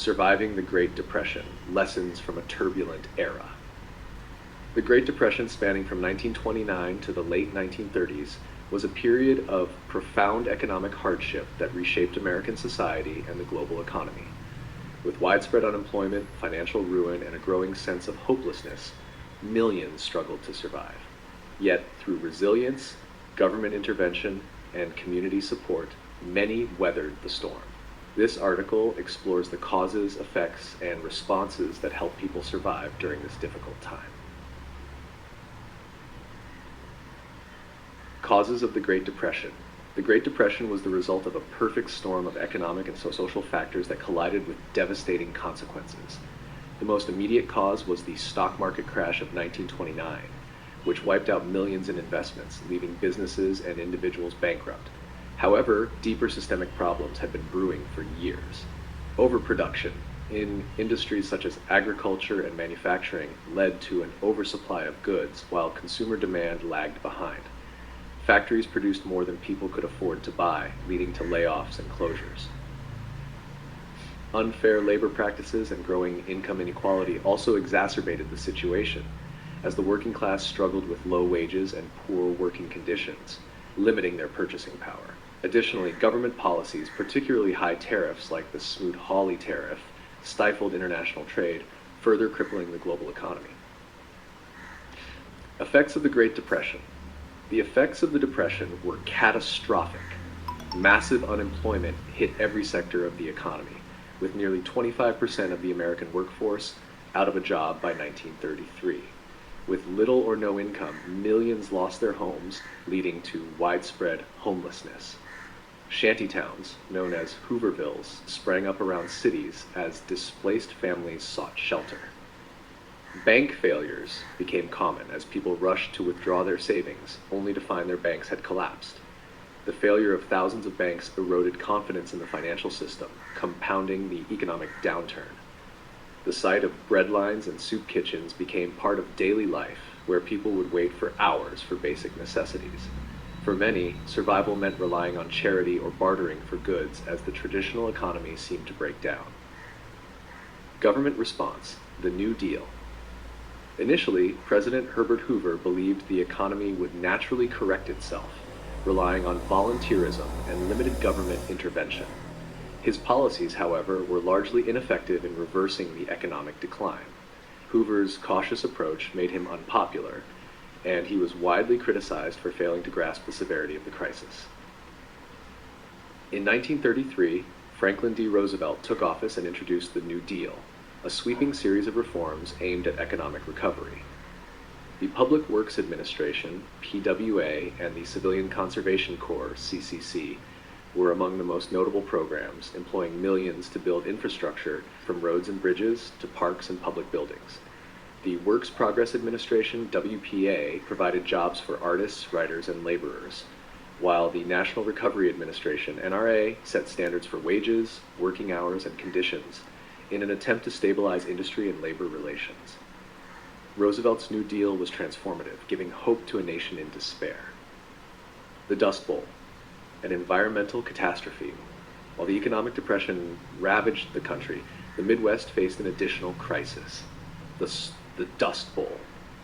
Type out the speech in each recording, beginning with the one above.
Surviving the Great Depression, Lessons from a Turbulent Era. The Great Depression, spanning from 1929 to the late 1930s, was a period of profound economic hardship that reshaped American society and the global economy. With widespread unemployment, financial ruin, and a growing sense of hopelessness, millions struggled to survive. Yet, through resilience, government intervention, and community support, many weathered the storm. This article explores the causes, effects, and responses that help people survive during this difficult time. Causes of the Great Depression. The Great Depression was the result of a perfect storm of economic and social factors that collided with devastating consequences. The most immediate cause was the stock market crash of 1929, which wiped out millions in investments, leaving businesses and individuals bankrupt. However, deeper systemic problems had been brewing for years. Overproduction in industries such as agriculture and manufacturing led to an oversupply of goods, while consumer demand lagged behind. Factories produced more than people could afford to buy, leading to layoffs and closures. Unfair labor practices and growing income inequality also exacerbated the situation, as the working class struggled with low wages and poor working conditions, limiting their purchasing power. Additionally, government policies, particularly high tariffs like the Smoot-Hawley tariff, stifled international trade, further crippling the global economy. Effects of the Great Depression. The effects of the Depression were catastrophic. Massive unemployment hit every sector of the economy, with nearly 25% of the American workforce out of a job by 1933. With little or no income, millions lost their homes, leading to widespread homelessness. Shantytowns, known as Hoovervilles, sprang up around cities as displaced families sought shelter. Bank failures became common as people rushed to withdraw their savings, only to find their banks had collapsed. The failure of thousands of banks eroded confidence in the financial system, compounding the economic downturn. The sight of breadlines and soup kitchens became part of daily life, where people would wait for hours for basic necessities. For many, survival meant relying on charity or bartering for goods as the traditional economy seemed to break down. Government response, the New Deal. Initially, President Herbert Hoover believed the economy would naturally correct itself, relying on volunteerism and limited government intervention. His policies, however, were largely ineffective in reversing the economic decline. Hoover's cautious approach made him unpopular, and he was widely criticized for failing to grasp the severity of the crisis. In 1933, Franklin D. Roosevelt took office and introduced the New Deal, a sweeping series of reforms aimed at economic recovery. The Public Works Administration, PWA, and the Civilian Conservation Corps, CCC, were among the most notable programs, employing millions to build infrastructure from roads and bridges to parks and public buildings. The Works Progress Administration, WPA, provided jobs for artists, writers, and laborers, while the National Recovery Administration, NRA, set standards for wages, working hours, and conditions in an attempt to stabilize industry and labor relations. Roosevelt's New Deal was transformative, giving hope to a nation in despair. The Dust Bowl, an environmental catastrophe. While the economic depression ravaged the country, the Midwest faced an additional crisis, the Dust Bowl.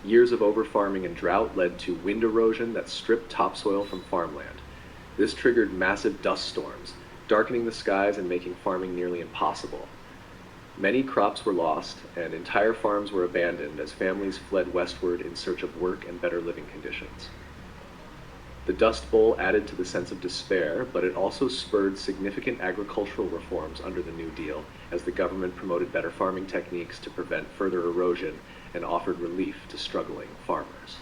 Years of over-farming and drought led to wind erosion that stripped topsoil from farmland. This triggered massive dust storms, darkening the skies and making farming nearly impossible. Many crops were lost, and entire farms were abandoned as families fled westward in search of work and better living conditions. The Dust Bowl added to the sense of despair, but it also spurred significant agricultural reforms under the New Deal, as the government promoted better farming techniques to prevent further erosion and offered relief to struggling farmers.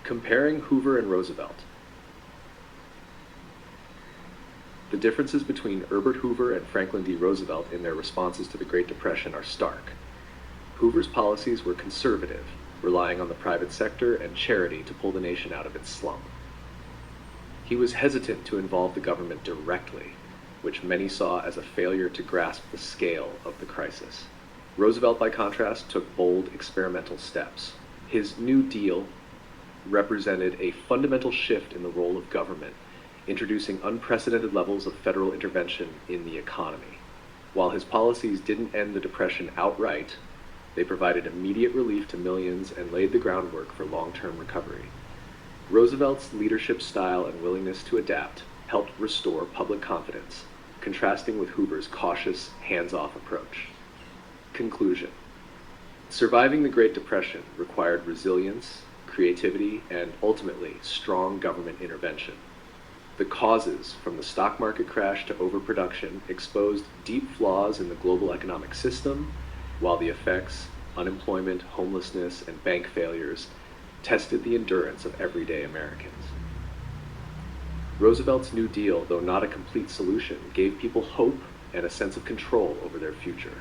Comparing Hoover and Roosevelt. The differences between Herbert Hoover and Franklin D. Roosevelt in their responses to the Great Depression are stark. Hoover's policies were conservative, relying on the private sector and charity to pull the nation out of its slump. He was hesitant to involve the government directly, which many saw as a failure to grasp the scale of the crisis. Roosevelt, by contrast, took bold experimental steps. His New Deal represented a fundamental shift in the role of government, introducing unprecedented levels of federal intervention in the economy. While his policies didn't end the Depression outright, they provided immediate relief to millions and laid the groundwork for long-term recovery. Roosevelt's leadership style and willingness to adapt helped restore public confidence, contrasting with Hoover's cautious, hands-off approach. Conclusion. Surviving the Great Depression required resilience, creativity, and ultimately strong government intervention. The causes, from the stock market crash to overproduction, exposed deep flaws in the global economic system, while the effects, unemployment, homelessness, and bank failures, tested the endurance of everyday Americans. Roosevelt's New Deal, though not a complete solution, gave people hope and a sense of control over their future.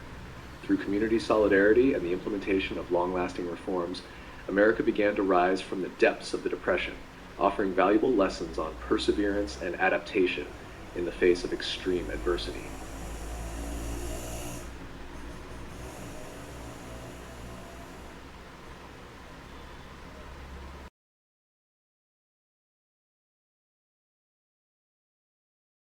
Through community solidarity and the implementation of long-lasting reforms, America began to rise from the depths of the Depression, offering valuable lessons on perseverance and adaptation in the face of extreme adversity.